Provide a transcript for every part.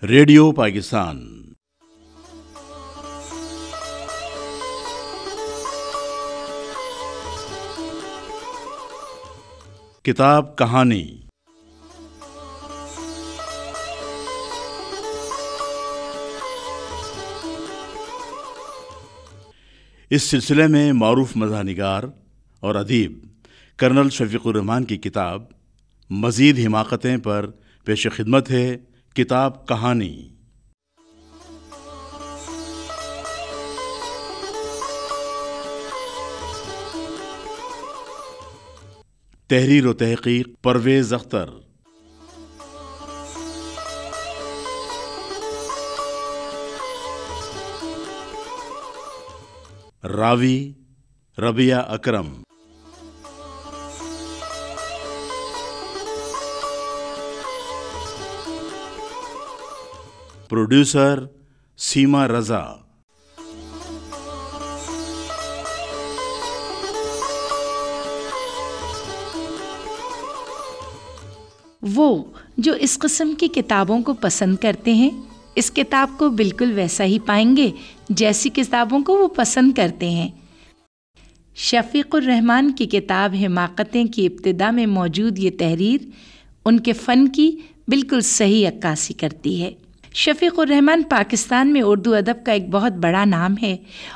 Radio Pakistan کتاب کہانی اس سلسلے میں معروف مزاح نگار اور ادیب کرنل شفیق الرحمان کی کتاب مزید حماقتیں پر پیش خدمت ہے کتاب کہانی۔ تحریر و تحقیق پرویز اختر، راوی ربیہ اکرم، پروڈیوسر سیما رضا۔ وہ جو اس قسم کی کتابوں کو پسند کرتے ہیں اس کتاب کو بالکل ویسا ہی پائیں گے جیسی کتابوں کو وہ پسند کرتے ہیں۔ شفیق الرحمان کی کتاب حماقتیں کی ابتدا میں موجود یہ تحریر ان کے فن کی بالکل صحیح عکاسی کرتی ہے۔ شفیق الرحمان پاکستان میں اردو ادب کا ایک بہت بڑا نام ہے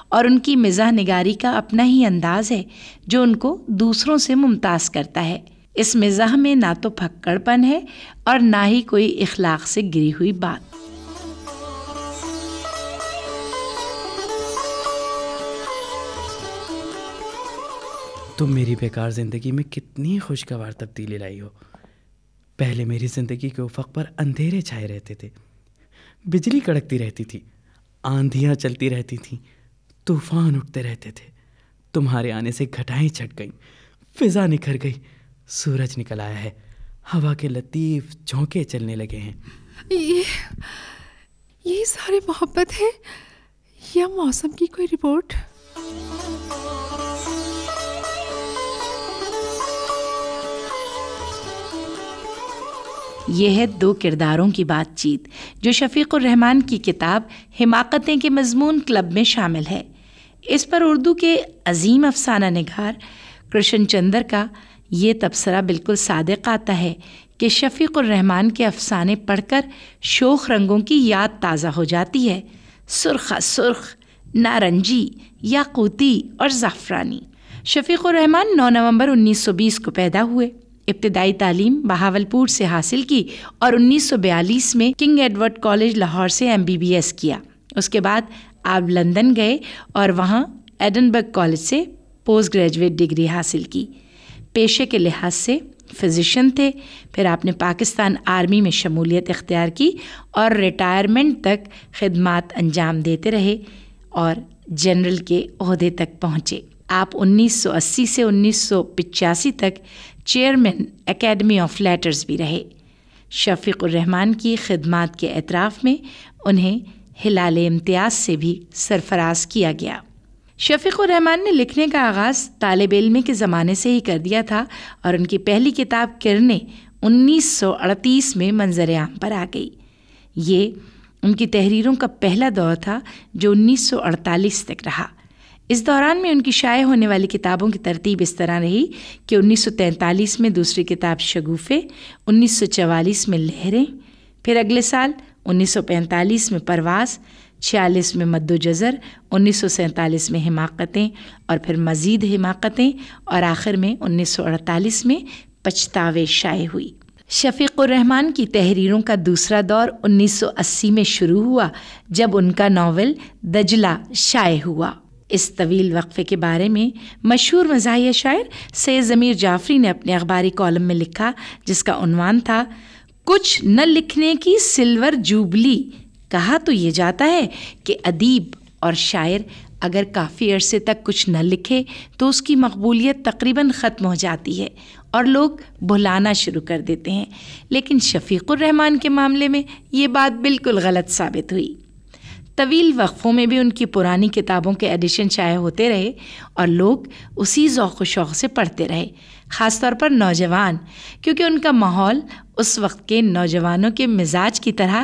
اور ان کی مزاح نگاری کا اپنا ہی انداز ہے جو ان کو دوسروں سے ممتاز کرتا ہے۔ اس مزاح میں نہ تو پھکڑ پن ہے اور نہ ہی کوئی اخلاق سے گری ہوئی بات۔ تم میری بیکار زندگی میں کتنی خوشگوار تبدیلی لائی ہو۔ پہلے میری زندگی کے افق پر اندھیرے چھائے رہتے تھے، بجلی کڑکتی رہتی تھی، آندھیاں چلتی رہتی تھیں، طوفان اٹھتے رہتے تھے۔ تمہارے آنے سے گھٹائیں چھٹ گئیں، فضا نکھر گئی، سورج نکل آیا ہے، ہوا کے لطیف جھونکے چلنے لگے ہیں۔ یہ ساری محبت ہے یا موسم کی کوئی رپورٹ؟ یہ ہے دو کرداروں کی بات چیت جو شفیق الرحمان کی کتاب حماقتیں کے مضمون کلب میں شامل ہے۔ اس پر اردو کے عظیم افسانہ نگار کرشن چندر کا یہ تبصرہ بالکل صادق آتا ہے کہ شفیق الرحمان کے افسانے پڑھ کر شوخ رنگوں کی یاد تازہ ہو جاتی ہے، سرخ سرخ، نارنجی، یاقوتی اور زعفرانی۔ شفیق الرحمان 9 نومبر 1920 کو پیدا ہوئے۔ ابتدائی تعلیم بہاولپور سے حاصل کی اور 1942 میں کنگ ایڈورڈ کالج لاہور سے MBBS کیا۔ اس کے بعد آپ لندن گئے اور وہاں ایڈنبرگ کالج سے پوسٹ گریجویٹ ڈگری حاصل کی۔ پیشے کے لحاظ سے فزیشین تھے، پھر آپ نے پاکستان آرمی میں شمولیت اختیار کی اور ریٹائرمنٹ تک خدمات انجام دیتے رہے اور جنرل کے عہدے تک پہنچے۔ آپ 1980 سے 1985 تک چیئرمین اکیڈمی آف لیٹرز بھی رہے۔ شفیق الرحمان کی خدمات کے اعتراف میں انہیں ہلال امتیاز سے بھی سرفراز کیا گیا۔ شفیق الرحمان نے لکھنے کا آغاز طالب علمی کے زمانے سے ہی کر دیا تھا اور ان کی پہلی کتاب کرنیں 1938 میں منظر عام پر آ گئی۔ یہ ان کی تحریروں کا پہلا دور تھا جو 1948 تک رہا۔ اس دوران میں ان کی شائع ہونے والی کتابوں کی ترتیب اس طرح رہی کہ 1943 میں دوسری کتاب شگوفے، 1944 میں لہریں، پھر اگلے سال 1945 میں پرواز، 46 میں مد و جزر، 1947 میں حماقتیں اور پھر مزید حماقتیں اور آخر میں 1948 میں پچھتاوے شائع ہوئی۔ شفیق الرحمان کی تحریروں کا دوسرا دور 1980 میں شروع ہوا جب ان کا ناول دجلہ شائع ہوا۔ اس طویل وقفے کے بارے میں مشہور مزاحیہ شاعر سید ضمیر جعفری نے اپنے اخباری کالم میں لکھا، جس کا عنوان تھا کچھ نہ لکھنے کی سلور جوبلی۔ کہا تو یہ جاتا ہے کہ ادیب اور شاعر اگر کافی عرصے تک کچھ نہ لکھے تو اس کی مقبولیت تقریباً ختم ہو جاتی ہے اور لوگ بھلانا شروع کر دیتے ہیں، لیکن شفیق الرحمان کے معاملے میں یہ بات بالکل غلط ثابت ہوئی۔ طویل وقفوں میں بھی ان کی پرانی کتابوں کے ایڈیشن شائع ہوتے رہے اور لوگ اسی ذوق و شوق سے پڑھتے رہے، خاص طور پر نوجوان، کیونکہ ان کا ماحول اس وقت کے نوجوانوں کے مزاج کی طرح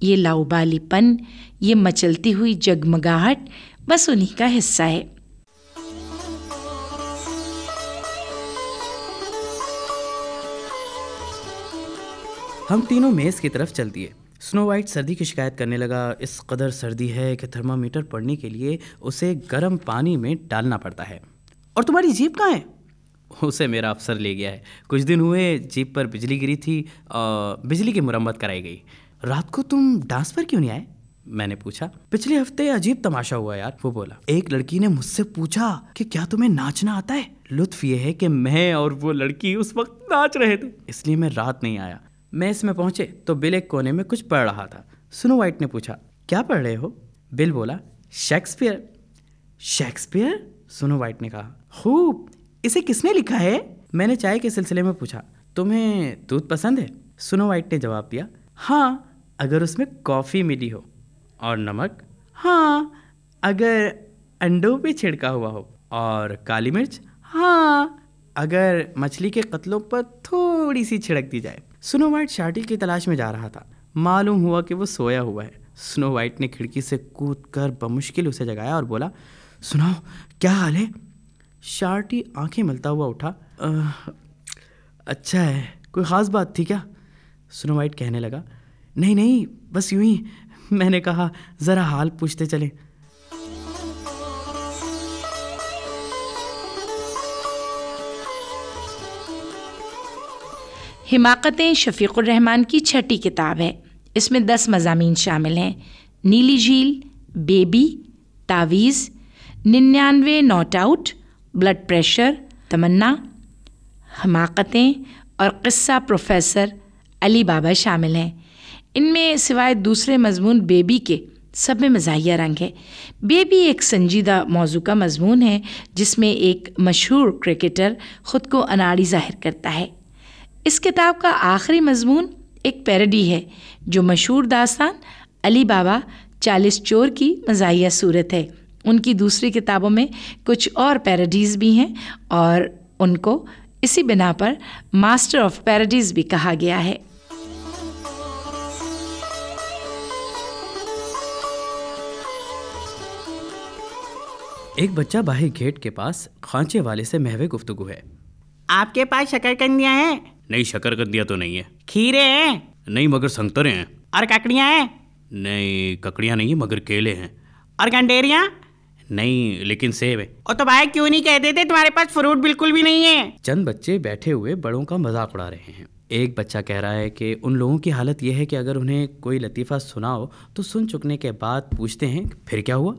یہ لاؤبالی پن، یہ مچلتی ہوئی جگمگاہٹ بس انہی کا حصہ ہے۔ ہم تینوں میز کی طرف چل دیے۔ سنو وائٹ سردی کی شکایت کرنے لگا، اس قدر سردی ہے کہ تھرمامیٹر پڑھنے کے لیے اسے گرم پانی میں ڈالنا پڑتا ہے۔ اور تمہاری جیپ کہاں ہے؟ اسے میرا افسر لے گیا ہے۔ کچھ دن ہوئے جیپ پر بجلی گری تھی اور بجلی کی مرمت کرائی گئی۔ رات کو تم ڈانس پر کیوں نہیں آئے؟ میں نے پوچھا۔ پچھلے ہفتے عجیب تماشا ہوا یار، وہ بولا۔ ایک لڑکی نے مجھ سے پوچھا کہ کیا تمہیں ناچنا آتا ہے؟ لطف یہ ہے کہ میں اور وہ لڑکی اس وقت ناچ رہے تھے، اس لیے میں رات نہیں آیا۔ میس میں پہنچے تو بل ایک کونے میں کچھ پڑھ رہا تھا۔ سنو وائٹ نے پوچھا، کیا پڑھ رہے ہو؟ بل بولا، شیکسپیئر۔ شیکسپیئر؟ سنو وائٹ نے کہا، خوب، اسے کس نے لکھا ہے؟ میں نے چائے کے سلسلے میں پوچھا، تمہیں دودھ پسند ہے؟ سنو وائٹ نے جواب دیا، ہاں اگر اس میں کافی ملی ہو۔ اور نمک؟ ہاں اگر انڈوں پہ چھڑکا ہوا ہو۔ اور کالی مرچ؟ ہاں اگر مچھلی کے قتلوں پر تھوڑی سی چھڑک دی جائے۔ سنو وائٹ شارٹی کی تلاش میں جا رہا تھا، معلوم ہوا کہ وہ سویا ہوا ہے۔ سنو وائٹ نے کھڑکی سے کود کر بمشکل اسے جگایا اور بولا، سناؤ کیا حال ہے؟ شارٹی آنکھیں ملتا ہوا اٹھا، اچھا ہے، کوئی خاص بات تھی کیا؟ سنو وائٹ کہنے لگا، نہیں بس یوں ہی، میں نے کہا ذرا حال پوچھتے چلیں۔ حماقتیں شفیق الرحمان کی چھٹی کتاب ہے۔ اس میں 10 مضامین شامل ہیں: نیلی جھیل، بیبی، تعویذ، 99 ناٹ آؤٹ، بلڈ پریشر، تمنا، حماقتیں اور قصہ پروفیسر علی بابا شامل ہیں۔ ان میں سوائے دوسرے مضمون بیبی کے سب میں مزاحیہ رنگ ہے۔ بیبی ایک سنجیدہ موضوع کا مضمون ہے جس میں ایک مشہور کرکٹر خود کو اناڑی ظاہر کرتا ہے۔ اس کتاب کا آخری مضمون ایک پیروڈی ہے جو مشہور داستان علی بابا 40 چور کی مزاحیہ صورت ہے۔ ان کی دوسری کتابوں میں کچھ اور پیروڈیز بھی ہیں اور ان کو اسی بنا پر ماسٹر آف پیروڈیز بھی کہا گیا ہے۔ ایک بچہ باہر گیٹ کے پاس خانچے والے سے محو گفتگو ہے۔ آپ کے پاس شکرکندیاں ہیں؟ نہیں، شکرکندیاں تو نہیں ہے۔ کھیرے ہیں؟ نہیں مگر سنگترے ہیں۔ اور ککڑیاں ہیں؟ نہیں، ککڑیاں نہیں مگر کیلے ہیں۔ اور گنڈیریاں؟ نہیں لیکن سیب ہے۔ اور تو بھائی کیوں نہیں کہتے تھے تمہارے پاس فروٹ بالکل بھی نہیں ہے؟ چند بچے بیٹھے ہوئے بڑوں کا مذاق اڑا رہے ہیں۔ ایک بچہ کہہ رہا ہے کہ ان لوگوں کی حالت یہ ہے کہ اگر انہیں کوئی لطیفہ سناؤ تو سن چکنے کے بعد پوچھتے ہیں پھر کیا ہوا؟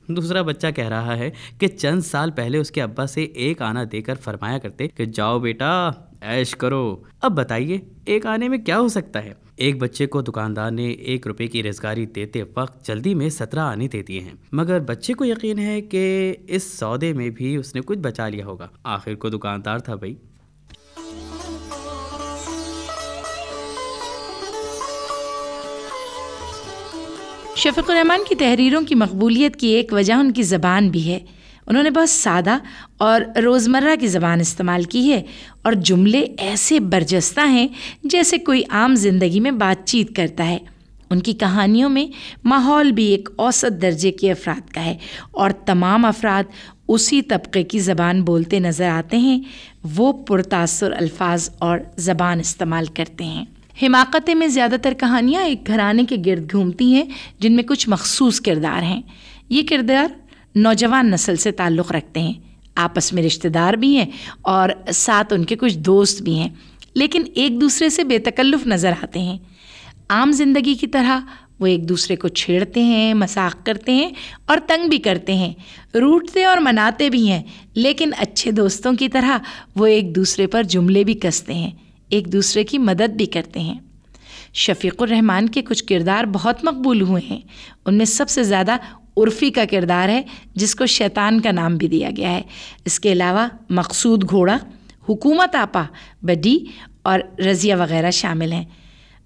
دوسرا بچہ کہہ رہا ہے کہ چند سال پہلے اس کے ابا سے ایک آنا دے کر فرمایا کرتے کہ جاؤ بیٹا عیش کرو۔ اب بتائیے ایک آنے میں کیا ہو سکتا ہے؟ ایک بچے کو دکاندار نے 1 روپے کی رزگاری دیتے وقت جلدی میں 17 آنے دے دیے ہیں، مگر بچے کو یقین ہے کہ اس سودے میں بھی اس نے کچھ بچا لیا ہوگا، آخر کو دکاندار تھا بھائی۔ شفیق الرحمان کی تحریروں کی مقبولیت کی ایک وجہ ان کی زبان بھی ہے۔ انہوں نے بہت سادہ اور روزمرہ کی زبان استعمال کی ہے اور جملے ایسے برجستہ ہیں جیسے کوئی عام زندگی میں بات چیت کرتا ہے۔ ان کی کہانیوں میں ماحول بھی ایک اوسط درجے کے افراد کا ہے اور تمام افراد اسی طبقے کی زبان بولتے نظر آتے ہیں۔ وہ پرتاثر الفاظ اور زبان استعمال کرتے ہیں۔ حماقتیں میں زیادہ تر کہانیاں ایک گھرانے کے گرد گھومتی ہیں جن میں کچھ مخصوص کردار ہیں۔ یہ کردار نوجوان نسل سے تعلق رکھتے ہیں، آپس میں رشتہ دار بھی ہیں اور ساتھ ان کے کچھ دوست بھی ہیں، لیکن ایک دوسرے سے بے تکلف نظر آتے ہیں۔ عام زندگی کی طرح وہ ایک دوسرے کو چھیڑتے ہیں، مذاق کرتے ہیں اور تنگ بھی کرتے ہیں، روٹتے اور مناتے بھی ہیں، لیکن اچھے دوستوں کی طرح وہ ایک دوسرے پر جملے بھی کستے ہیں، ایک دوسرے کی مدد بھی کرتے ہیں۔ شفیق الرحمان کے کچھ کردار بہت مقبول ہوئے ہیں۔ ان میں سب سے زیادہ عرفی کا کردار ہے جس کو شیطان کا نام بھی دیا گیا ہے۔ اس کے علاوہ مقصود گھوڑا، حکومت آپا، بڈی اور رضیہ وغیرہ شامل ہیں،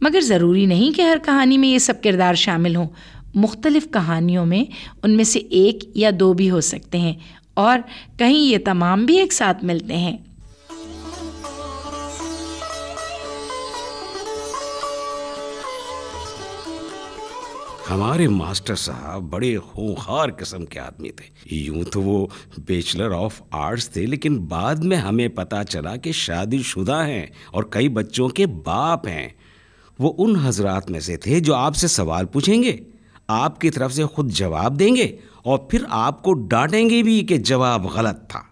مگر ضروری نہیں کہ ہر کہانی میں یہ سب کردار شامل ہوں۔ مختلف کہانیوں میں ان میں سے 1 یا 2 بھی ہو سکتے ہیں اور کہیں یہ تمام بھی ایک ساتھ ملتے ہیں۔ ہمارے ماسٹر صاحب بڑے خونخوار قسم کے آدمی تھے. یوں تو وہ بیچلر آف آرٹس تھے، لیکن بعد میں ہمیں پتہ چلا کہ شادی شدہ ہیں اور کئی بچوں کے باپ ہیں. وہ ان حضرات میں سے تھے جو آپ سے سوال پوچھیں گے، آپ کی طرف سے خود جواب دیں گے اور پھر آپ کو ڈانٹیں گے بھی کہ جواب غلط تھا.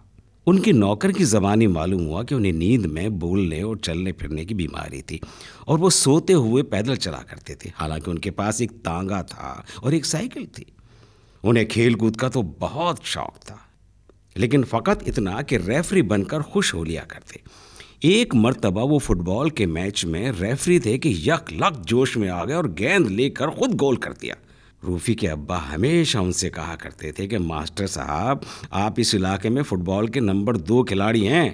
ان کے نوکر کی زبانی معلوم ہوا کہ انہیں نیند میں بولنے اور چلنے پھرنے کی بیماری تھی اور وہ سوتے ہوئے پیدل چلا کرتے تھے، حالانکہ ان کے پاس ایک تانگا تھا اور ایک سائیکل تھی. انہیں کھیل کود کا تو بہت شوق تھا، لیکن فقط اتنا کہ ریفری بن کر خوش ہو لیا کرتے. ایک مرتبہ وہ فٹ بال کے میچ میں ریفری تھے کہ یک لک جوش میں آ گئے اور گیند لے کر خود گول کر دیا. روفی کے ابا ہمیشہ ان سے کہا کرتے تھے کہ ماسٹر صاحب، آپ اس علاقے میں فٹ بال کے نمبر 2 کھلاڑی ہیں.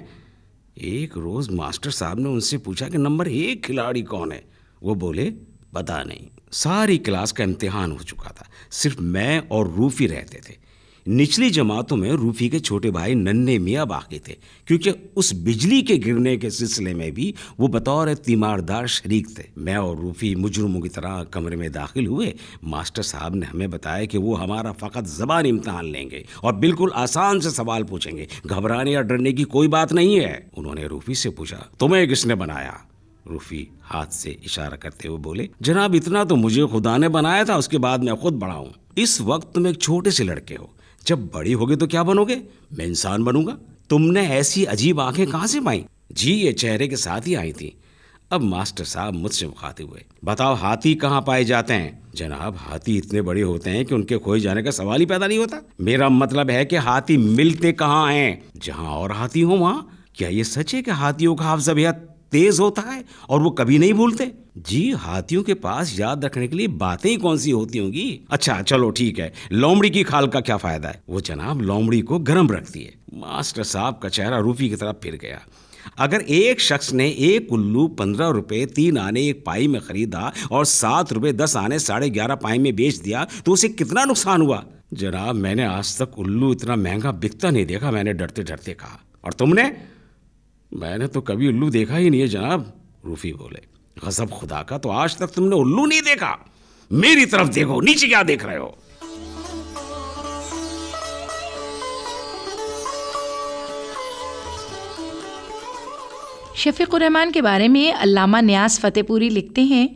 ایک روز ماسٹر صاحب نے ان سے پوچھا کہ نمبر 1 کھلاڑی کون ہے؟ وہ بولے پتہ نہیں. ساری کلاس کا امتحان ہو چکا تھا، صرف میں اور روفی رہتے تھے. نچلی جماعتوں میں روفی کے چھوٹے بھائی ننھے میاں باقی تھے، کیونکہ اس بجلی کے گرنے کے سلسلے میں بھی وہ بطور تیماردار شریک تھے. میں اور روفی مجرموں کی طرح کمرے میں داخل ہوئے. ماسٹر صاحب نے ہمیں بتایا کہ وہ ہمارا فقط زبان امتحان لیں گے اور بالکل آسان سے سوال پوچھیں گے، گھبرانے یا ڈرنے کی کوئی بات نہیں ہے. انہوں نے روفی سے پوچھا تمہیں کس نے بنایا؟ روفی ہاتھ سے اشارہ کرتے ہوئے بولے جناب اتنا تو مجھے خدا نے بنایا تھا، اس کے بعد میں خود بڑا ہوں. اس وقت تم ایک چھوٹے سے لڑکے ہو، جب بڑی ہوگے تو کیا بنو گے؟ میں انسان بنوں گا. تم نے ایسی عجیب آنکھیں کہاں سے پائیں؟ جی یہ چہرے کے ساتھ ہی آئی تھی. اب ماسٹر صاحب مجھ سے مخاطب ہوئے، بتاؤ ہاتھی کہاں پائے جاتے ہیں؟ جناب ہاتھی اتنے بڑے ہوتے ہیں کہ ان کے کھوئے جانے کا سوال ہی پیدا نہیں ہوتا. میرا مطلب ہے کہ ہاتھی ملتے کہاں ہیں؟ جہاں اور ہاتھی ہوں وہاں. کیا یہ سچ ہے کہ ہاتھیوں کا حافظہ بہت تیز ہوتا ہے اور وہ کبھی نہیں بھولتے؟ جی ہاتھیوں کے پاس یاد رکھنے کے لیے باتیں ہی کون سی ہوتی ہوں گی. اچھا چلو ٹھیک ہے، لومڑی کی کھال کا کیا فائدہ ہے؟ وہ جناب لومڑی کو گرم رکھتی ہے. ماسٹر صاحب کا چہرہ روفی کی طرف پھر گیا. اگر ایک شخص نے ایک الو 15 روپے 3 آنے 1 پائی میں خریدا اور 7 روپے 10 آنے 11.5 پائی میں بیچ دیا تو اسے کتنا نقصان ہوا؟ جناب میں نے آج تک الو اتنا مہنگا بکتا نہیں دیکھا. میں نے ڈرتے ڈرتے کہا. اور تم نے؟ میں نے تو کبھی الو دیکھا ہی نہیں ہے جناب. روفی بولے غضب خدا کا، تو آج تک تم نے الو نہیں دیکھا؟ میری طرف دیکھو، نیچے کیا دیکھ رہے ہو؟ شفیق الرحمان کے بارے میں علامہ نیاز فتح پوری لکھتے ہیں،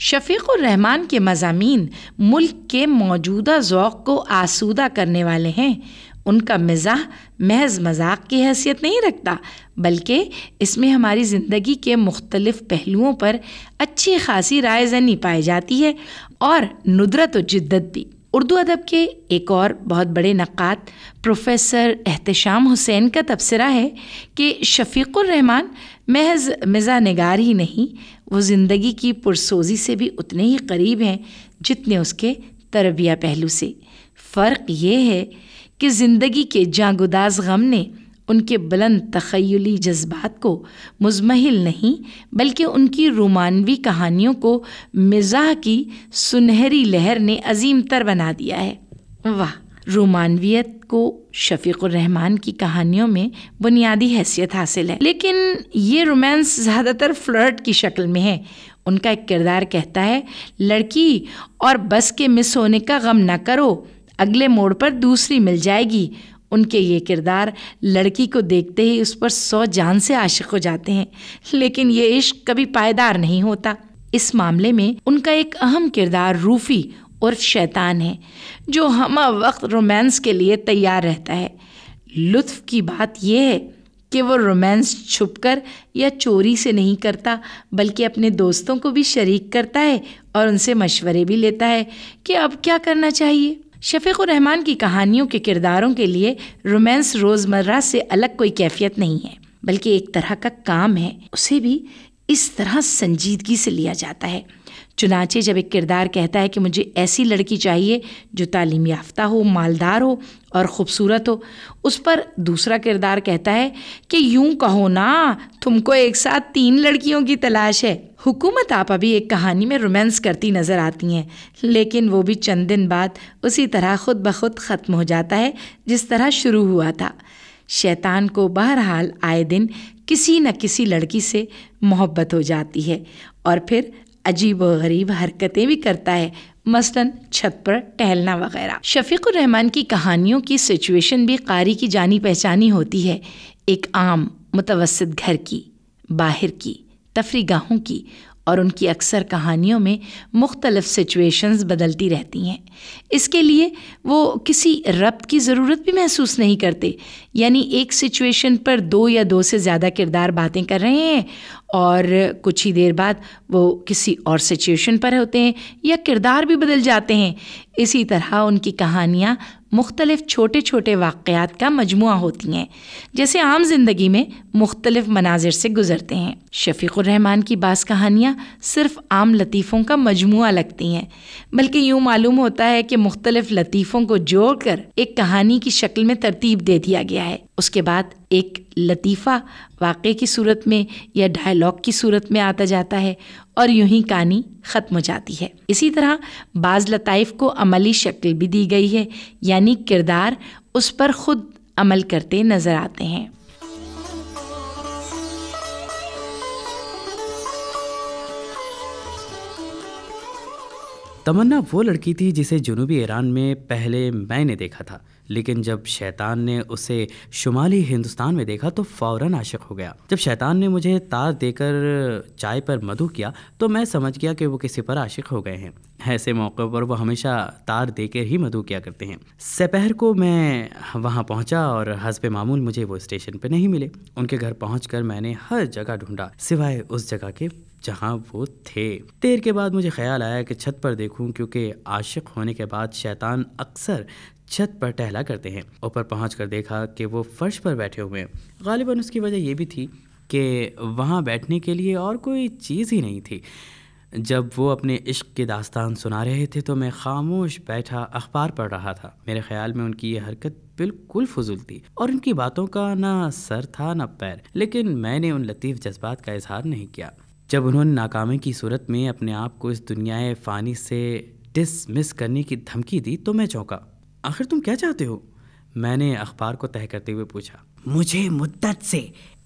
شفیق الرحمان کے مضامین ملک کے موجودہ ذوق کو آسودہ کرنے والے ہیں. ان کا مزاح محض مذاق کی حیثیت نہیں رکھتا، بلکہ اس میں ہماری زندگی کے مختلف پہلوؤں پر اچھی خاصی رائے زنی پائی جاتی ہے اور ندرت و جدت بھی. اردو ادب کے ایک اور بہت بڑے نقاد پروفیسر احتشام حسین کا تبصرہ ہے کہ شفیق الرحمان محض مزاح نگار ہی نہیں، وہ زندگی کی پرسوزی سے بھی اتنے ہی قریب ہیں جتنے اس کے تربیہ پہلو سے. فرق یہ ہے کہ زندگی کے جاں-گداز غم نے ان کے بلند تخیلی جذبات کو مزمحل نہیں بلکہ ان کی رومانوی کہانیوں کو مزاح کی سنہری لہر نے عظیم تر بنا دیا ہے. واہ، رومانویت کو شفیق الرحمان کی کہانیوں میں بنیادی حیثیت حاصل ہے، لیکن یہ رومانس زیادہ تر فلرٹ کی شکل میں ہے. ان کا ایک کردار کہتا ہے لڑکی اور بس کے مس ہونے کا غم نہ کرو، اگلے موڑ پر دوسری مل جائے گی. ان کے یہ کردار لڑکی کو دیکھتے ہی اس پر 100 جان سے عاشق ہو جاتے ہیں، لیکن یہ عشق کبھی پائیدار نہیں ہوتا. اس معاملے میں ان کا ایک اہم کردار روفی اور شیطان ہے، جو ہمہ وقت رومانس کے لیے تیار رہتا ہے. لطف کی بات یہ ہے کہ وہ رومانس چھپ کر یا چوری سے نہیں کرتا، بلکہ اپنے دوستوں کو بھی شریک کرتا ہے اور ان سے مشورے بھی لیتا ہے کہ اب کیا کرنا چاہیے. شفیق الرحمان کی کہانیوں کے کرداروں کے لیے رومانس روزمرہ سے الگ کوئی کیفیت نہیں ہے، بلکہ ایک طرح کا کام ہے. اسے بھی اس طرح سنجیدگی سے لیا جاتا ہے. چنانچہ جب ایک کردار کہتا ہے کہ مجھے ایسی لڑکی چاہیے جو تعلیم یافتہ ہو، مالدار ہو اور خوبصورت ہو، اس پر دوسرا کردار کہتا ہے کہ یوں کہو نا تم کو ایک ساتھ 3 لڑکیوں کی تلاش ہے. حکومت آپا بھی ایک کہانی میں رومانس کرتی نظر آتی ہیں، لیکن وہ بھی چند دن بعد اسی طرح خود بخود ختم ہو جاتا ہے جس طرح شروع ہوا تھا. شیطان کو بہرحال آئے دن کسی نہ کسی لڑکی سے محبت ہو جاتی ہے اور پھر عجیب و غریب حرکتیں بھی کرتا ہے، مثلاً چھت پر ٹہلنا وغیرہ۔ شفیق الرحمان کی کہانیوں کی سچویشن بھی قاری کی جانی پہچانی ہوتی ہے، ایک عام متوسط گھر کی، باہر کی، تفریح گاہوں کی، اور ان کی اکثر کہانیوں میں مختلف سچویشنز بدلتی رہتی ہیں۔ اس کے لیے وہ کسی ربط کی ضرورت بھی محسوس نہیں کرتے، یعنی ایک سچویشن پر 2 یا 2 سے زیادہ کردار باتیں کر رہے ہیں اور کچھ ہی دیر بعد وہ کسی اور سچویشن پر ہوتے ہیں یا کردار بھی بدل جاتے ہیں۔ اسی طرح ان کی کہانیاں مختلف چھوٹے چھوٹے واقعات کا مجموعہ ہوتی ہیں، جیسے عام زندگی میں مختلف مناظر سے گزرتے ہیں۔ شفیق الرحمان کی بعض کہانیاں صرف عام لطیفوں کا مجموعہ لگتی ہیں، بلکہ یوں معلوم ہوتا ہے کہ مختلف لطیفوں کو جوڑ کر ایک کہانی کی شکل میں ترتیب دے دیا گیا ہے۔ اس کے بعد ایک لطیفہ واقعے کی صورت میں یا ڈائلاگ کی صورت میں آتا جاتا ہے اور یوں ہی کہانی ختم ہو جاتی ہے۔ اسی طرح بعض لطائف کو عملی شکل بھی دی گئی ہے، یعنی کردار اس پر خود عمل کرتے نظر آتے ہیں۔ تمنا وہ لڑکی تھی جسے جنوبی ایران میں پہلے میں نے دیکھا تھا، لیکن جب شیطان نے اسے شمالی ہندوستان میں دیکھا تو فوراً عاشق ہو گیا۔ جب شیطان نے مجھے تار دے کر چائے پر مدعو کیا تو میں سمجھ گیا کہ وہ کسی پر عاشق ہو گئے ہیں۔ ایسے موقع پر وہ ہمیشہ تار دے کر ہی مدعو کیا کرتے ہیں۔ سپہر کو میں وہاں پہنچا اور حسب معمول مجھے وہ اسٹیشن پہ نہیں ملے۔ ان کے گھر پہنچ کر میں نے ہر جگہ ڈھونڈا سوائے اس جگہ کے جہاں وہ تھے۔ دیر کے بعد مجھے خیال آیا کہ چھت پر دیکھوں، کیونکہ عاشق ہونے کے بعد شیطان اکثر چھت پر ٹہلا کرتے ہیں۔ اوپر پہنچ کر دیکھا کہ وہ فرش پر بیٹھے ہوئے ہیں۔ غالباً اس کی وجہ یہ بھی تھی کہ وہاں بیٹھنے کے لیے اور کوئی چیز ہی نہیں تھی۔ جب وہ اپنے عشق کی داستان سنا رہے تھے تو میں خاموش بیٹھا اخبار پڑھ رہا تھا۔ میرے خیال میں ان کی یہ حرکت بالکل فضول تھی اور ان کی باتوں کا نہ سر تھا نہ پیر، لیکن میں نے ان لطیف جذبات کا اظہار نہیں کیا۔ جب انہوں نے ناکامی کی صورت میں اپنے آپ کو اس دنیائے فانی سے ڈسمس کرنے کی دھمکی دی تو میں چونکا۔ آخر تم کیا چاہتے ہو؟ میں نے اخبار کو تہہ کرتے ہوئے پوچھا۔ مجھے مدت سے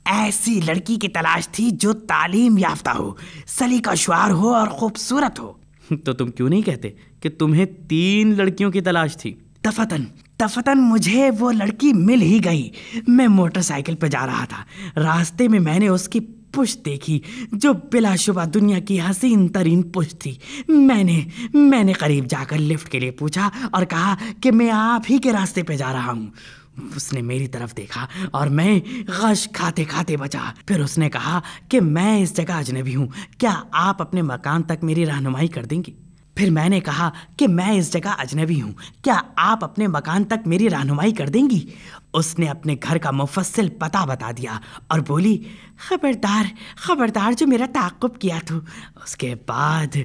ایسی لڑکی کی تلاش تھی جو تعلیم یافتہ ہو، سلیقہ شعار ہو اور خوبصورت ہو۔ تو تم کیوں نہیں کہتے کہ تمہیں 3 لڑکیوں کی تلاش تھی؟ دفتن مجھے وہ لڑکی مل ہی گئی۔ میں موٹر سائیکل پہ جا رہا تھا، راستے میں میں نے اس کی پشت دیکھی جو بلا شبہ دنیا کی حسین ترین پشت تھی۔ میں نے قریب جا کر لفٹ کے لیے پوچھا اور کہا کہ میں آپ ہی کے راستے پہ جا رہا ہوں۔ اس نے میری طرف دیکھا اور میں غش کھاتے کھاتے بچا۔ پھر اس نے کہا کہ میں اس جگہ اجنبی ہوں، کیا آپ اپنے مکان تک میری رہنمائی کر دیں گی؟ پھر میں نے کہا کہ میں اس جگہ اجنبی ہوں، کیا آپ اپنے مکان تک میری رہنمائی کر دیں گی؟ اس نے اپنے گھر کا مفصل پتہ بتا دیا اور بولی، خبردار جو میرا تعاقب کیا تو۔ اس کے بعد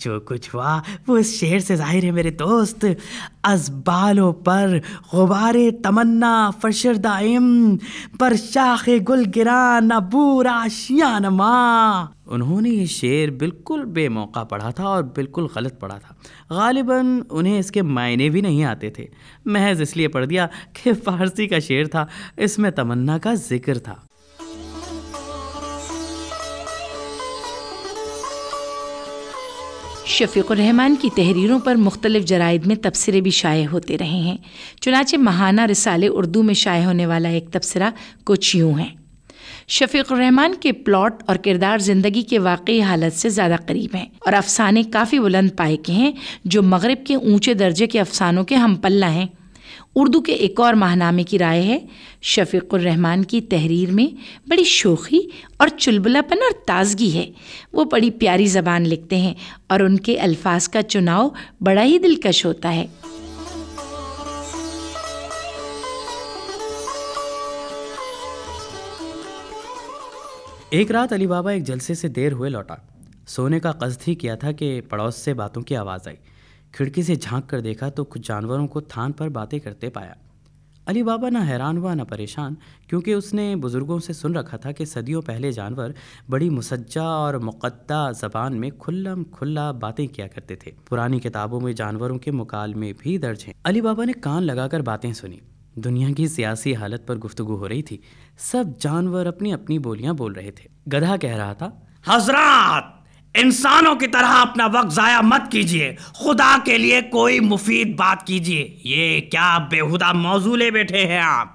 جو کچھ ہوا وہ اس شعر سے ظاہر ہے میرے دوست۔ از بالوں پر غبار تمنا فشردائم، پر شاخ گل گران ابور آشیان ماں۔ انہوں نے یہ شعر بالکل بے موقع پڑھا تھا اور بالکل غلط پڑھا تھا۔ غالباً انہیں اس کے معنی بھی نہیں آتے تھے، محض اس لیے پڑھ دیا کہ فارسی کا شعر تھا، اس میں تمنا کا ذکر تھا۔ شفیق الرحمان کی تحریروں پر مختلف جرائد میں تبصرے بھی شائع ہوتے رہے ہیں۔ چنانچہ ماہانہ رسالے اردو میں شائع ہونے والا ایک تبصرہ کچھ یوں ہے: شفیق الرحمان کے پلاٹ اور کردار زندگی کے واقعی حالت سے زیادہ قریب ہیں اور افسانے کافی بلند پائے کے ہیں جو مغرب کے اونچے درجے کے افسانوں کے ہم پلہ ہیں۔ اردو کے ایک اور ماہنامے کی رائے ہے: شفیق الرحمان کی تحریر میں بڑی شوخی اور چلبلاپن اور تازگی ہے، وہ بڑی پیاری زبان لکھتے ہیں اور ان کے الفاظ کا چناؤ بڑا ہی دلکش ہوتا ہے۔ ایک رات علی بابا ایک جلسے سے دیر ہوئے لوٹا۔ سونے کا قصد ہی کیا تھا کہ پڑوس سے باتوں کی آواز آئی۔ کھڑکی سے جھانک کر دیکھا تو کچھ جانوروں کو تھان پر باتیں کرتے پایا۔ علی بابا نہ حیران ہوا نہ پریشان، کیونکہ اس نے بزرگوں سے سن رکھا تھا کہ صدیوں پہلے جانور بڑی مسجع اور مقطع زبان میں کھلم کھلا باتیں کیا کرتے تھے۔ پرانی کتابوں میں جانوروں کے مکالمے بھی درج ہیں۔ علی بابا نے کان لگا کر باتیں سنی۔ دنیا کی سیاسی حالت پر گفتگو ہو رہی تھی۔ سب جانور اپنی اپنی بولیاں بول رہے تھے۔ گدھا کہہ رہا تھا، حضرات، انسانوں کی طرح اپنا وقت ضائع مت کیجیے، خدا کے لیے کوئی مفید بات کیجیے، یہ کیا بےہودہ موضوع لے بیٹھے ہیں آپ؟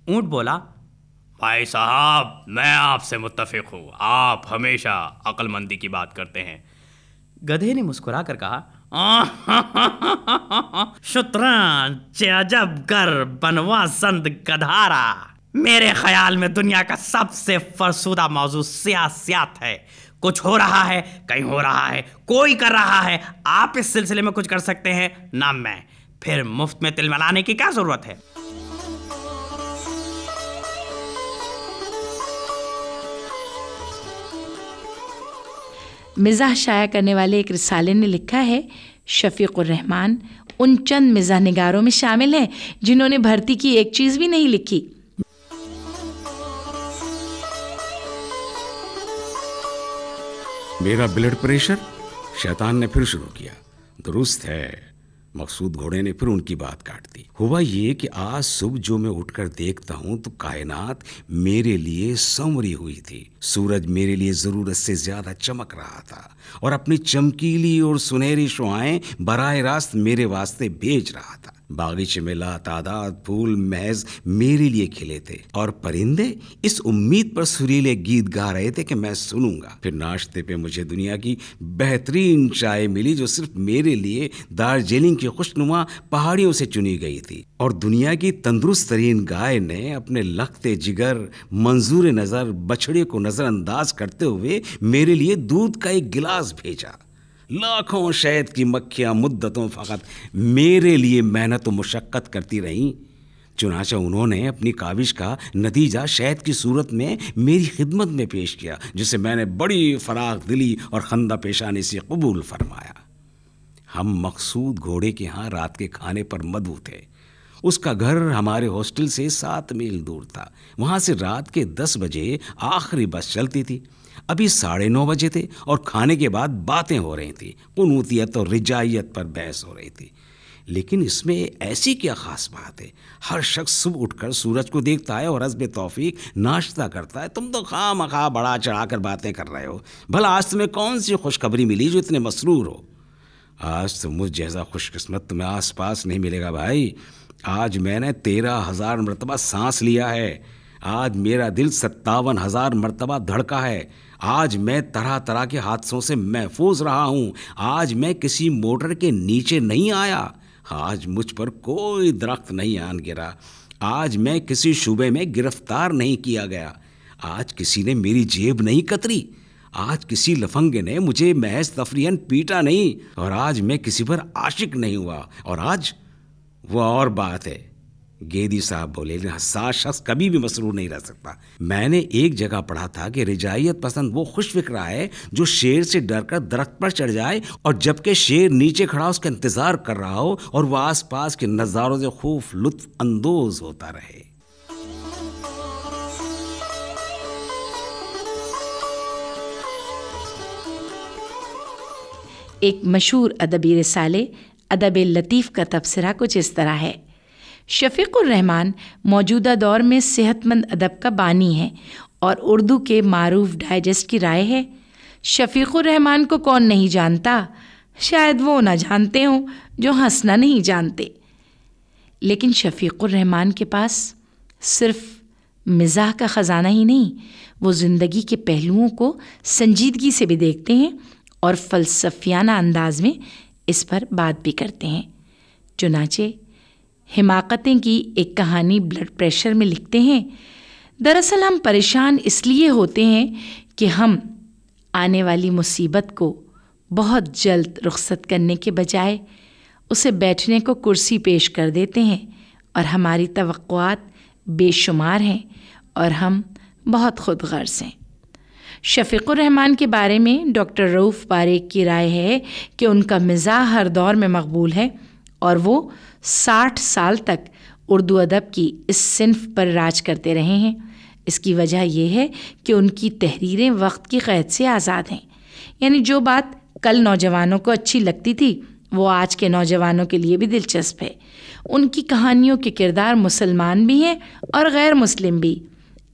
اونٹ بولا، بھائی صاحب میں آپ سے متفق ہوں، آپ ہمیشہ عقل مندی کی بات کرتے ہیں۔ گدھے نے مسکرا کر کہا، شطرنج عجب گر بنواسند گدھارا، میرے خیال میں دنیا کا سب سے فرسودہ موضوع سیاست ہے۔ کچھ ہو رہا ہے، کہیں ہو رہا ہے، کوئی کر رہا ہے، آپ اس سلسلے میں کچھ کر سکتے ہیں نہ میں، پھر مفت میں تل ملانے کی کیا ضرورت ہے؟ مزاح شائع کرنے والے ایک رسالے نے لکھا ہے، شفیق الرحمان ان چند مزاح نگاروں میں شامل ہیں جنہوں نے بھرتی کی ایک چیز بھی نہیں لکھی۔ میرا بلڈ پریشر؟ شیطان نے پھر شروع کیا۔ درست ہے، مقصود گھوڑے نے پھر ان کی بات کاٹ دی۔ ہوا یہ کہ آج صبح جو میں اٹھ کر دیکھتا ہوں تو کائنات میرے لیے سنوری ہوئی تھی، سورج میرے لیے ضرورت سے زیادہ چمک رہا تھا اور اپنی چمکیلی اور سنہری شعاعیں براہ راست میرے واسطے بھیج رہا تھا۔ باغیچے میں لا تعداد پھول محض میرے لیے کھلے تھے اور پرندے اس امید پر سریلے گیت گا رہے تھے کہ میں سنوں گا۔ پھر ناشتے پہ مجھے دنیا کی بہترین چائے ملی جو صرف میرے لیے دارجلنگ کی خوشنما پہاڑیوں سے چنی گئی تھی، اور دنیا کی تندرست ترین گائے نے اپنے لختے جگر منظور نظر بچھڑے کو نظر انداز کرتے ہوئے میرے لیے دودھ کا ایک گلاس بھیجا۔ لاکھوں شہد کی مکھیاں مدتوں فقط میرے لیے محنت و مشقت کرتی رہیں، چنانچہ انہوں نے اپنی کاوش کا نتیجہ شہد کی صورت میں میری خدمت میں پیش کیا، جسے میں نے بڑی فراخ دلی اور خندہ پیشانی سے قبول فرمایا۔ ہم مقصود گھوڑے کے ہاں رات کے کھانے پر مدعو تھے۔ اس کا گھر ہمارے ہاسٹل سے 7 میل دور تھا۔ وہاں سے رات کے 10 بجے آخری بس چلتی تھی۔ ابھی 9:30 بجے تھے اور کھانے کے بعد باتیں ہو رہی تھیں، قنوتیت اور رجائیت پر بحث ہو رہی تھی۔ لیکن اس میں ایسی کیا خاص بات ہے؟ ہر شخص صبح اٹھ کر سورج کو دیکھتا ہے اور حسب توفیق ناشتہ کرتا ہے۔ تم تو خواہ مخواہ بڑا چڑھا کر باتیں کر رہے ہو۔ بھلا آج تمہیں کون سی خوشخبری ملی جو اتنے مسرور ہو؟ آج تو مجھ جیسا خوش قسمت تمہیں آس پاس نہیں ملے گا بھائی۔ آج میں نے 13,000 مرتبہ سانس لیا ہے۔ آج میرا دل 57,000 مرتبہ دھڑکا ہے۔ آج میں طرح طرح کے حادثوں سے محفوظ رہا ہوں۔ آج میں کسی موٹر کے نیچے نہیں آیا۔ آج مجھ پر کوئی درخت نہیں آن گرا۔ آج میں کسی شعبے میں گرفتار نہیں کیا گیا۔ آج کسی نے میری جیب نہیں کتری۔ آج کسی لفنگے نے مجھے محض تفریحاً پیٹا نہیں، اور آج میں کسی پر عاشق نہیں ہوا۔ اور آج وہ اور بات ہے، گیدی صاحب بولے، حساس شخص کبھی بھی مسرور نہیں رہ سکتا۔ میں نے ایک جگہ پڑھا تھا کہ رجائیت پسند وہ خوش فکرہ ہے جو شیر سے ڈر کر درخت پر چڑھ جائے، اور جبکہ شیر نیچے کھڑا اس کا انتظار کر رہا ہو اور وہ آس پاس کے نظاروں سے خوب لطف اندوز ہوتا رہے۔ ایک مشہور ادبی رسالے ادب لطیف کا تبصرہ کچھ اس طرح ہے: شفیق الرحمان موجودہ دور میں صحت مند ادب کا بانی ہے اور اردو کے معروف ڈائجسٹ کی رائے ہے، شفیق الرحمان کو کون نہیں جانتا، شاید وہ نہ جانتے ہوں جو ہنسنا نہیں جانتے۔ لیکن شفیق الرحمان کے پاس صرف مزاح کا خزانہ ہی نہیں، وہ زندگی کے پہلوؤں کو سنجیدگی سے بھی دیکھتے ہیں اور فلسفیانہ انداز میں اس پر بات بھی کرتے ہیں۔ چنانچہ حماقتیں کی ایک کہانی بلڈ پریشر میں لکھتے ہیں: دراصل ہم پریشان اس لیے ہوتے ہیں کہ ہم آنے والی مصیبت کو بہت جلد رخصت کرنے کے بجائے اسے بیٹھنے کو کرسی پیش کر دیتے ہیں، اور ہماری توقعات بے شمار ہیں اور ہم بہت خود غرض ہیں۔ شفیق الرحمان کے بارے میں ڈاکٹر رؤف پاریک کی رائے ہے کہ ان کا مزاح ہر دور میں مقبول ہے اور وہ 60 سال تک اردو ادب کی اس صنف پر راج کرتے رہے ہیں۔ اس کی وجہ یہ ہے کہ ان کی تحریریں وقت کی قید سے آزاد ہیں، یعنی جو بات کل نوجوانوں کو اچھی لگتی تھی وہ آج کے نوجوانوں کے لیے بھی دلچسپ ہے۔ ان کی کہانیوں کے کردار مسلمان بھی ہیں اور غیر مسلم بھی،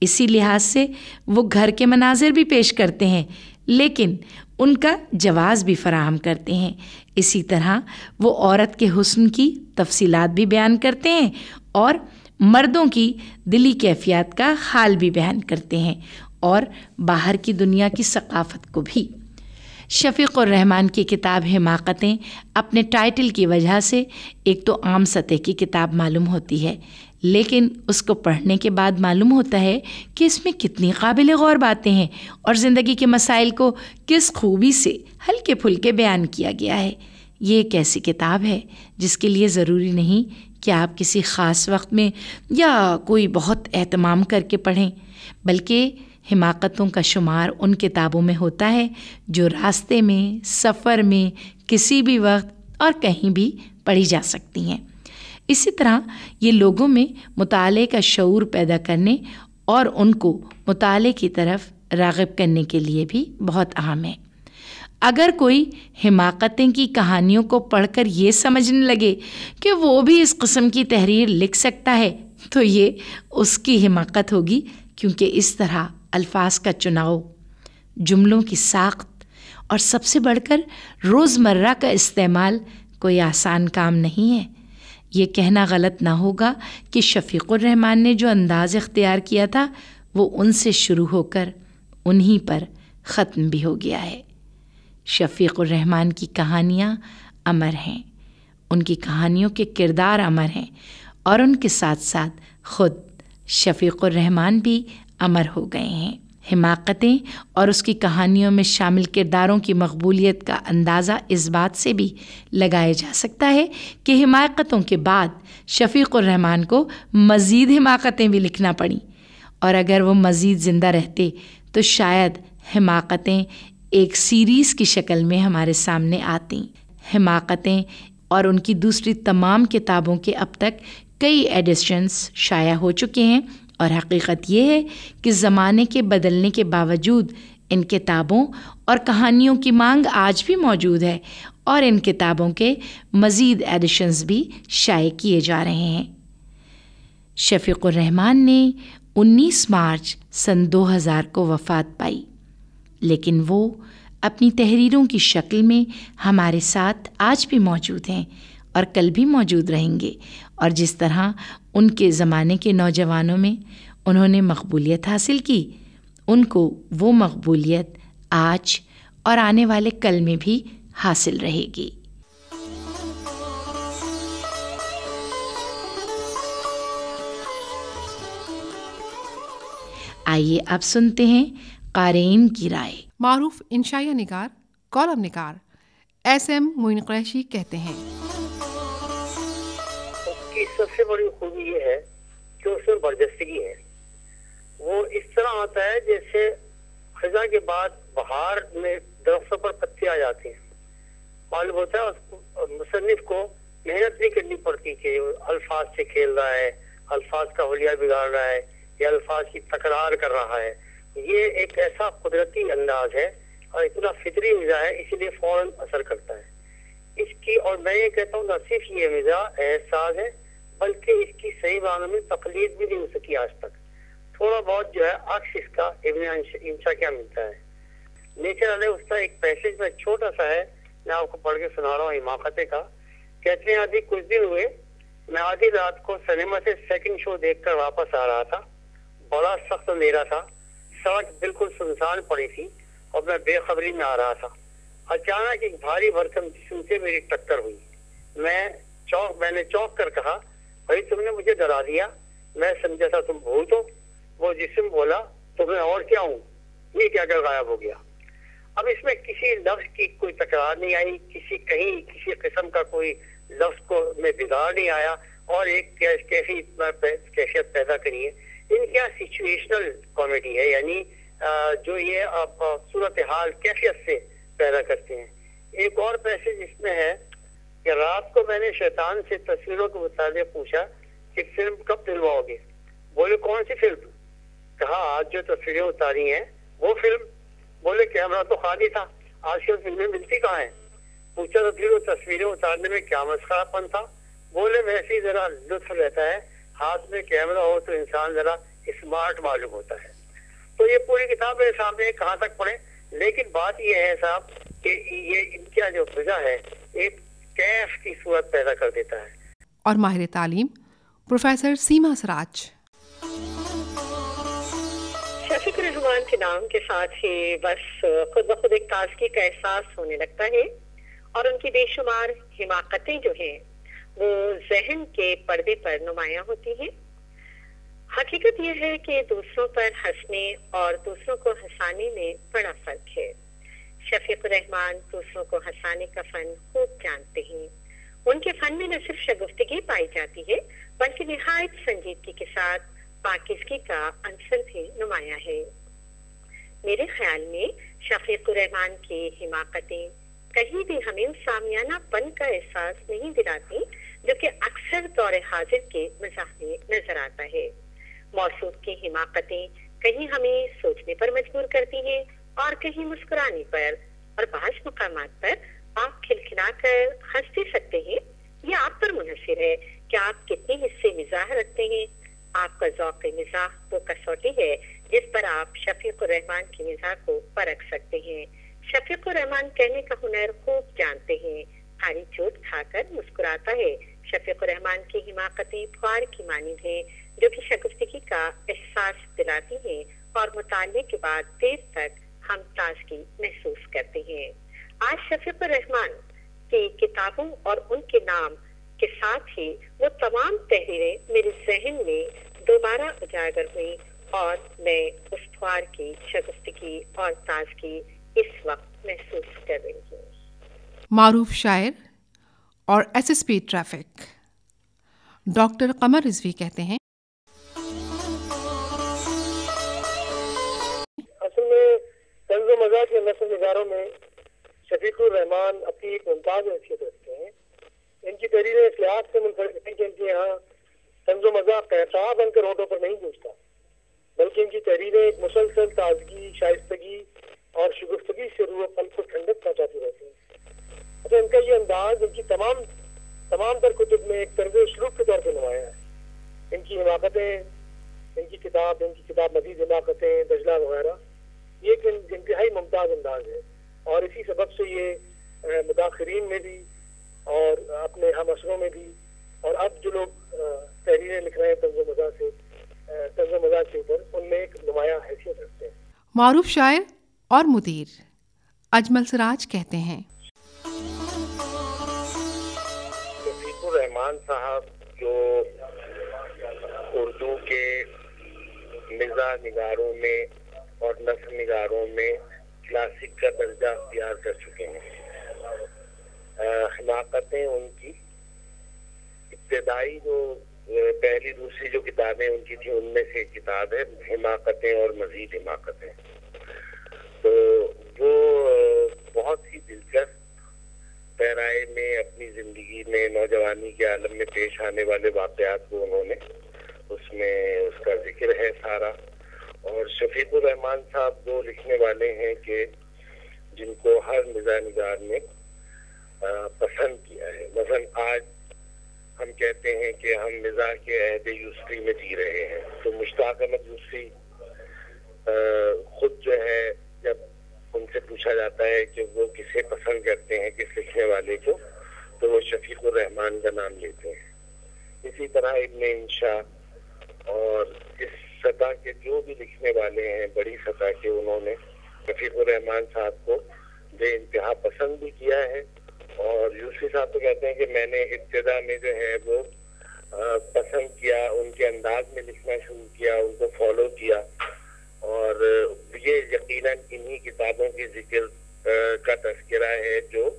اسی لحاظ سے وہ گھر کے مناظر بھی پیش کرتے ہیں، لیکن ان کا جواز بھی فراہم کرتے ہیں۔ اسی طرح وہ عورت کے حسن کی تفصیلات بھی بیان کرتے ہیں اور مردوں کی دلی کیفیات کا حال بھی بیان کرتے ہیں اور باہر کی دنیا کی ثقافت کو بھی۔ شفیق الرحمن کی کتاب حماقتیں اپنے ٹائٹل کی وجہ سے ایک تو عام سطح کی کتاب معلوم ہوتی ہے، لیکن اس کو پڑھنے کے بعد معلوم ہوتا ہے کہ اس میں کتنی قابل غور باتیں ہیں اور زندگی کے مسائل کو کس خوبی سے ہلکے پھلکے بیان کیا گیا ہے۔ یہ ایک ایسی کتاب ہے جس کے لیے ضروری نہیں کہ آپ کسی خاص وقت میں یا کوئی بہت اہتمام کر کے پڑھیں، بلکہ حماقتوں کا شمار ان کتابوں میں ہوتا ہے جو راستے میں، سفر میں، کسی بھی وقت اور کہیں بھی پڑھی جا سکتی ہیں۔ اسی طرح یہ لوگوں میں مطالعے کا شعور پیدا کرنے اور ان کو مطالعے کی طرف راغب کرنے کے لیے بھی بہت اہم ہے۔ اگر کوئی حماقتیں کی کہانیوں کو پڑھ کر یہ سمجھنے لگے کہ وہ بھی اس قسم کی تحریر لکھ سکتا ہے تو یہ اس کی حماقت ہوگی، کیونکہ اس طرح الفاظ کا چناؤ، جملوں کی ساخت اور سب سے بڑھ کر روزمرہ کا استعمال کوئی آسان کام نہیں ہے۔ یہ کہنا غلط نہ ہوگا کہ شفیق الرحمن نے جو انداز اختیار کیا تھا وہ ان سے شروع ہو کر انہی پر ختم بھی ہو گیا ہے۔ شفیق الرحمن کی کہانیاں امر ہیں، ان کی کہانیوں کے کردار امر ہیں اور ان کے ساتھ ساتھ خود شفیق الرحمن بھی امر ہو گئے ہیں۔ حماقتیں اور اس کی کہانیوں میں شامل کرداروں کی مقبولیت کا اندازہ اس بات سے بھی لگایا جا سکتا ہے کہ حماقتوں کے بعد شفیق الرحمن کو مزید حماقتیں بھی لکھنا پڑیں، اور اگر وہ مزید زندہ رہتے تو شاید حماقتیں ایک سیریز کی شکل میں ہمارے سامنے آتی۔ حماقتیں اور ان کی دوسری تمام کتابوں کے اب تک کئی ایڈیشنز شائع ہو چکے ہیں، اور حقیقت یہ ہے کہ زمانے کے بدلنے کے باوجود ان کتابوں اور کہانیوں کی مانگ آج بھی موجود ہے اور ان کتابوں کے مزید ایڈیشنز بھی شائع کیے جا رہے ہیں۔ شفیق الرحمن نے 19 مارچ سن 2000 کو وفات پائی، لیکن وہ اپنی تحریروں کی شکل میں ہمارے ساتھ آج بھی موجود ہیں اور کل بھی موجود رہیں گے، اور جس طرح ان کے زمانے کے نوجوانوں میں انہوں نے مقبولیت حاصل کی، ان کو وہ مقبولیت آج اور آنے والے کل میں بھی حاصل رہے گی۔ آئیے اب سنتے ہیں قارئین کی رائے۔ معروف انشائیہ نگار، کالم نگار ایس ایم معین قریشی کہتے ہیں، اس کی سب سے بڑی خوبی یہ ہے کہ اس میں برجستگی ہے۔ وہ اس طرح آتا ہے جیسے خزاں کے بعد بہار میں درختوں پر پتے آ جاتے ہیں۔ معلوم ہوتا ہے اس کو مصنف کو محنت نہیں کرنی پڑتی کہ الفاظ سے کھیل رہا ہے، الفاظ کا حلیہ بگاڑ رہا ہے یا الفاظ کی تکرار کر رہا ہے۔ یہ ایک ایسا قدرتی انداز ہے اور اتنا فطری مزاج ہے، اس لیے فوراً اثر کرتا ہے اس کی۔ اور میں یہ کہتا ہوں نہ صرف یہ مزاج احساس ہے بلکہ اس کی صحیح معنوں میں تقلید بھی نہیں ہو سکی آج تک۔ تھوڑا بہت جو ہے عکس اس کا ابن انشا کیا ملتا ہے۔ نیچر علیہ اس کا ایک پیسج میں چھوٹا سا ہے، میں آپ کو پڑھ کے سنا رہا ہوں حماقتیں کا۔ کہتے ہیں ابھی کچھ دن ہوئے، میں آدھی رات کو سنیما سے سیکنڈ شو دیکھ کر واپس آ رہا تھا۔ بڑا سخت اندھیرا تھا، سڑک بالکل سنسان پڑی تھی اور میں بے خبری میں آ رہا تھا۔ اچانک ایک بھاری بھرکم جسم سے میری ٹکر ہوئی۔ میں نے چونک کر کہا، بھائی تم نے مجھے ڈرا دیا، میں سمجھا تھا تم بھوت ہو۔ وہ جسم بولا، تو میں اور کیا ہوں، یہ کیا کر غائب ہو گیا۔ اب اس میں کسی لفظ کی کوئی تکرار نہیں آئی، کسی قسم کا کوئی لفظ کو میں بگاڑ نہیں آیا، اور ایک کیفیت پیدا کری ہے۔ ان کیا سچویشنل کامیڈی ہے، یعنی جو یہ صورتحال کیفیت سے پیدا کرتے ہیں۔ ایک اور پیسج اس میں ہے کہ رات کو میں نے شیطان سے تصویروں کے متعلق پوچھا کہ فلم کب دلواؤ گے؟ بولے کون سی فلم؟ کہا آج جو تصویریں اتاری ہیں وہ فلم۔ بولے کیمرہ تو خالی تھا، آج کل فلمیں ملتی کہاں ہیں؟ پوچھا تو پھر وہ تصویریں اتارنے میں کیا مسخرہ پن تھا؟ بولے ویسے ہی ذرا لطف رہتا ہے، ہاتھ میں کیمرہ ہو تو انسان ذرا اسمارٹ معلوم ہوتا ہے۔ تو یہ پوری کتاب میرے سامنے کہاں تک پڑھیں؟ لیکن بات یہ ہے صاحب کہ یہ ان کا جو فضا ہے ایک کیف کی صورت پیدا کر دیتا ہے. اور ماہر تعلیم پروفیسر سیما سراج. شفیق الرحمان کے نام کے ساتھ ہی بس خود بخود ایک تازگی کا احساس ہونے لگتا ہے اور ان کی بے شمار حماقتیں جو ہیں وہ ذہن کے پردے پر نمایاں ہوتی ہیں. حقیقت یہ ہے کہ دوسروں پر ہنسنے اور دوسروں کو ہنسانے میں بڑا فرق ہے. شفیق الرحمان دوسروں کو ہنسانے کا فن خوب جانتے ہیں. ان کے فن میں نہ صرف شگفتگی پائی جاتی ہے بلکہ نہایت سنجیدگی کے ساتھ پاکیزگی کا عنصر بھی نمایاں ہے. میرے خیال میں شفیق الرحمان کی حماقتیں کہیں بھی ہمیں اس سامیانہ پن کا احساس نہیں دلاتی جو کہ اکثر دور حاضر کے مزاح میں نظر آتا ہے. موصوف کی حماقتیں کہیں ہمیں سوچنے پر مجبور کرتی ہیں اور کہیں مسکرانے پر، اور بعض مقامات پر آپ کھلکھلا کر ہنس بھی سکتے ہیں. یہ آپ پر منحصر ہے کہ آپ کتنے حصے مزاح رکھتے ہیں. آپ کا ذوق مزاح وہ کسوٹی ہے جس پر آپ شفیق الرحمان کی مزاح کو پرکھ سکتے ہیں. شفیق الرحمان کہنے کا ہنر خوب جانتے ہیں. ہاری چوٹ کھا کر مسکراتا ہے. شفیق الرحمان کی حماقتیں پھوار کی مانند ہیں جو کہ شگفتگی کا احساس دلاتی ہیں اور مطالعے کے بعد دیر تک ہم تازگی محسوس کرتے ہیں. آج شفیق الرحمان کی کتابوں اور ان کے نام کے ساتھ ہی وہ تمام تحریریں میرے ذہن میں دوبارہ اجاگر ہوئی اور میں اس پھوار کی شگفتگی اور تازگی اس وقت محسوس کر رہی ہوں. معروف شاعر اور S S P traffic doctor Qamar Rizvi کہتے ہیں اصل میں طنز و مزاح کے نثر نگاروں میں شفیق الرحمان اپنی ایک ممتاز حیثیت رکھتے ہیں. ان کی تحریریں اس لحاظ سے منفرد ہیں کہ ان کے یہاں طنز و مزاح قہقہ بن کر ہوٹوں پر نہیں گونجتا بلکہ ان کی تحریریں ایک مسلسل تازگی، شائستگی اور شگفتگی سے روح قلب کو ٹھنڈک پہنچاتی رہتی ہیں. اچھا، ان کا یہ انداز ان کی تمام تر کتب میں ایک طرز اسلوب کے طور پہ نمایاں ہے. ان کی حماقتیں، ان کی کتاب مزید حماقتیں، دجلہ وغیرہ، یہ ایک انتہائی ممتاز انداز ہے اور اسی سبب سے یہ متاخرین میں بھی اور اپنے ہم عصروں میں بھی اور اب جو لوگ تحریریں لکھ رہے ہیں طنز و مزاح کے اوپر ان میں ایک نمایاں حیثیت رکھتے ہیں. معروف شاعر اور مدیر اجمل سراج کہتے ہیں شفیق الرحمان صاحب جو اردو کے مزاح نگاروں میں اور نثر نگاروں میں کلاسک کا درجہ اختیار کر چکے ہیں. حماقتیں ان کی ابتدائی جو پہلی دوسری جو کتابیں ان کی تھیں ان میں سے ایک کتاب ہے حماقتیں اور مزید حماقتیں. تو وہ بہت ہی دلچسپ پیرائے میں اپنی زندگی میں نوجوانی کے عالم میں پیش آنے والے واقعات کو انہوں نے اس میں اس کا ذکر ہے سارا. اور شفیق الرحمان صاحب وہ لکھنے والے ہیں کہ جن کو ہر مزاح نگار نے پسند کیا ہے. مثلا آج ہم کہتے ہیں کہ ہم مزاح کے عہد یوسفی میں جی رہے ہیں تو مشتاق احمد یوسفی خود جو ہے جب ان سے پوچھا جاتا ہے کہ وہ کسے پسند کرتے ہیں کس لکھنے والے کو تو وہ شفیق الرحمان کا نام لیتے ہیں. اسی طرح ابن انشا اور اس سطح کے جو بھی لکھنے والے ہیں بڑی سطح کے انہوں نے شفیق الرحمان صاحب کو بے انتہا پسند بھی کیا ہے. اور یوسفی صاحب تو کہتے ہیں کہ میں نے ابتدا میں جو ہے وہ پسند کیا، ان کے انداز میں لکھنا شروع کیا، ان کو فالو کیا اور یہ یقیناً انہی کتابوں کے ذکر کا تذکرہ ہے جو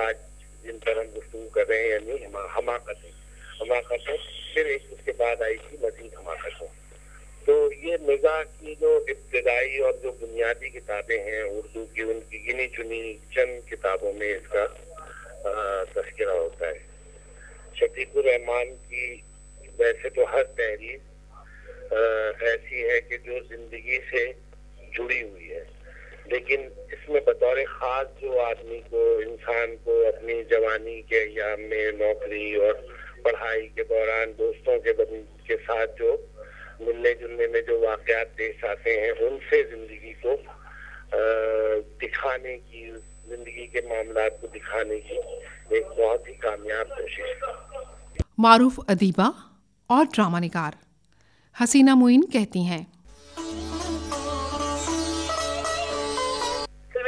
آج جن پر ہم گفتگو کر رہے ہیں یعنی حماقتیں. پھر ایک اس کے بعد آئی تھی مزید حماقتیں. تو یہ مزاح کی جو ابتدائی اور جو بنیادی کتابیں ہیں اردو کی ان کی گنی چنی چند کتابوں میں اس کا تذکرہ ہوتا ہے. شفیق الرحمان کی ویسے تو ہر تحریر ایسی ہے کہ جو زندگی سے جڑی ہوئی ہے لیکن اس میں بطور خاص جو آدمی کو انسان کو اپنی جوانی کے ایام میں نوکری اور پڑھائی کے دوران دوستوں کے ساتھ جو ملنے جلنے میں جو واقعات پیش آتے ہیں ان سے زندگی کو پانے کی, زندگی کے معاملات کو دکھانے کی ایک بہت ہی کامیاب کوشش ہے. معروف ادیبہ اور ڈرامہ نگار حسینہ معین کہتی ہیں,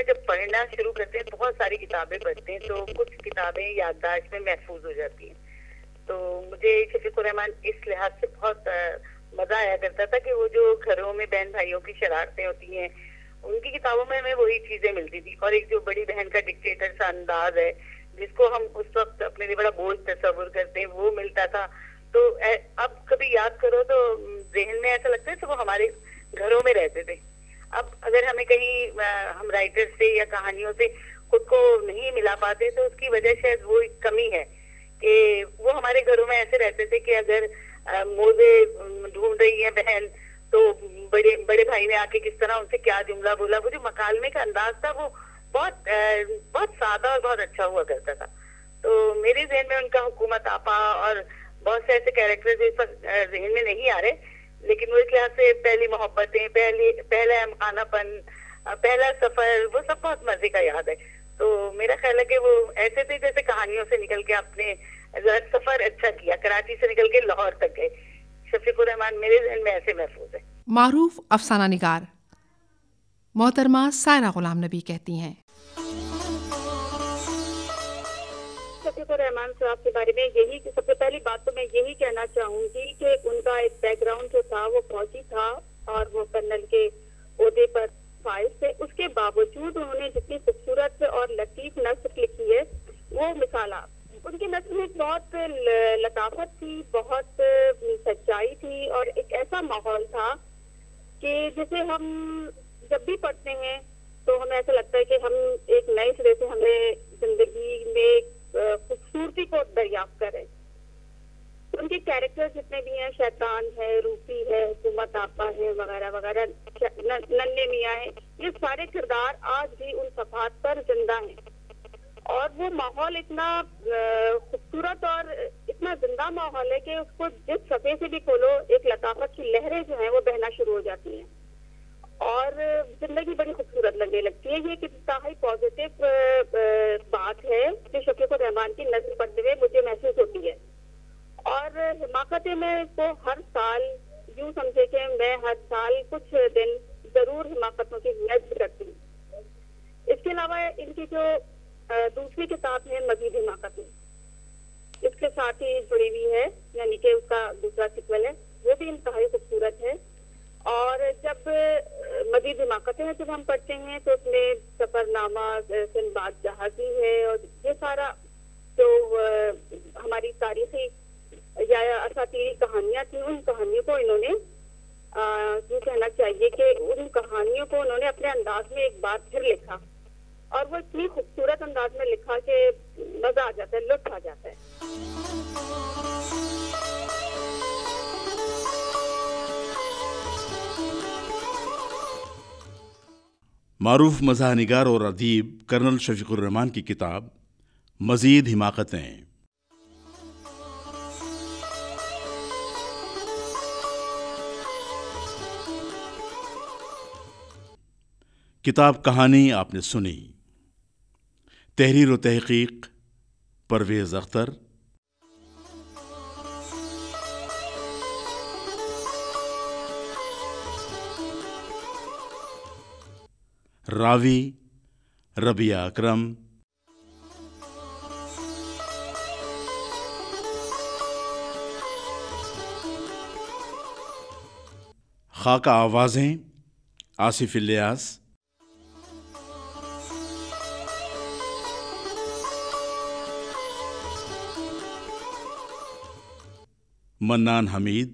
جب پڑھنا شروع کرتے ہیں, بہت ساری کتابیں پڑھتے ہیں, تو کچھ کتابیں یادداشت میں محفوظ ہو جاتی ہیں. تو مجھے شفیق الرحمان اس لحاظ سے بہت مزہ آیا کرتا تھا کہ وہ جو گھروں میں بہن بھائیوں کی شرارتیں ہوتی ہیں, ان کی کتابوں میں ہمیں وہی چیزیں ملتی تھی. اور ایک جو بڑی بہن کا ڈکٹیٹر سا انداز ہے جس کو ہم اس وقت اپنے لیے بڑا بوجھ تصور کرتے ہیں, وہ ملتا تھا. تو اب کبھی یاد کرو تو ذہن میں ایسا لگتا ہے کہ وہ ہمارے گھروں میں رہتے تھے. اب اگر ہمیں کہیں ہم رائٹر سے یا کہانیوں سے خود کو نہیں ملا پاتے تو اس کی وجہ شاید وہ ایک کمی ہے کہ وہ ہمارے گھروں میں ایسے رہتے تھے کہ اگر موزے ڈھونڈ رہی ہے بہن تو بڑے بھائی نے آ کے کس طرح ان سے کیا جملہ بولا. وہ جو مکالمے کا انداز تھا وہ بہت سادہ اور بہت اچھا ہوا کرتا تھا. تو میرے ذہن میں ان کا حکومت آپا اور بہت سے ایسے کیریکٹر جو ذہن میں نہیں آ رہے, لیکن وہ اس لحاظ سے پہلی محبتیں, پہلا امکانہ پن, پہلا سفر, وہ سب بہت مزے کا یاد ہے. تو میرا خیال ہے کہ وہ ایسے تھے جیسے کہانیوں سے نکل کے اپنے سفر اچھا کیا, کراچی سے نکل کے لاہور تک گئے. شفیق الرحمان میرے ذہن میں ایسے محفوظ ہے. معروف افسانہ نگار محترمہ سائرہ غلام نبی کہتی ہیں, شفیق الرحمان صاحب کے بارے میں یہی کہ سب سے پہلی بات تو میں یہی کہنا چاہوں گی کہ ان کا ایک بیک گراؤنڈ جو تھا وہ فوجی تھا اور وہ کرنل کے عہدے پر فائز تھے. اس کے باوجود انہوں نے جتنی خوبصورت اور لطیف نثر لکھی ہے وہ مثالہ. ان کی نثر میں بہت لطافت تھی, بہت سچائی تھی اور ایک ایسا ماحول تھا کہ جسے ہم جب بھی پڑھتے ہیں تو ہمیں ایسا لگتا ہے کہ ہم ایک نئے سرے سے ہمیں زندگی میں خوبصورتی کو دریافت کریں. ان کے کیریکٹر جتنے بھی ہیں, شیطان ہے, روپی ہے, حکومت آپا ہے, وغیرہ وغیرہ, ننھے میاں ہیں, یہ سارے کردار آج بھی ان صفحات پر زندہ ہیں. اور وہ ماحول اتنا خوبصورت اور اتنا زندہ ماحول ہے کہ اس کو جس صفحے سے بھی کھولو ایک لطافت کی لہریں جو ہیں وہ بہنا شروع ہو جاتی ہیں اور زندگی بڑی خوبصورت لگنے لگتی ہے. یہ ایک انتہائی پازیٹیو بات ہے جو شفیق الرحمان کی نظر پڑھتے ہوئے مجھے محسوس ہوتی ہے. اور حماقتیں میں کو ہر سال یوں سمجھے کہ میں ہر سال کچھ دن ضرور حماقتوں کی نظر کرتی ہوں. اس کے علاوہ ان کی جو دوسری کتاب ہے مزید حماقتیں, اس کے ساتھ ہی جڑی ہوئی ہے, یعنی کہ اس کا دوسرا سیکول ہے, وہ بھی انتہائی خوبصورت ہے. اور جب مزید حماقتیں جب ہم پڑھتے ہیں تو اس میں سفر نامہ, سنباد جہازی ہے, اور یہ سارا جو ہماری تاریخی یا اساطیری کہانیاں تھیں, ان کہانیوں کو انہوں نے یہ کہنا چاہیے کہ ان کہانیوں کو انہوں نے اپنے انداز میں ایک بار پھر لکھا, اور وہ اتنی خوبصورت انداز میں لکھا کہ مزہ آ جاتا ہے, لطف آ جاتا ہے. معروف مزاح نگار اور ادیب کرنل شفیق الرحمان کی کتاب مزید حماقتیں. کتاب کہانی آپ نے سنی. تحریر و تحقیق پرویز اختر. راوی ربیہ اکرم. خاکہ آوازیں آصف الیاس. منان حمید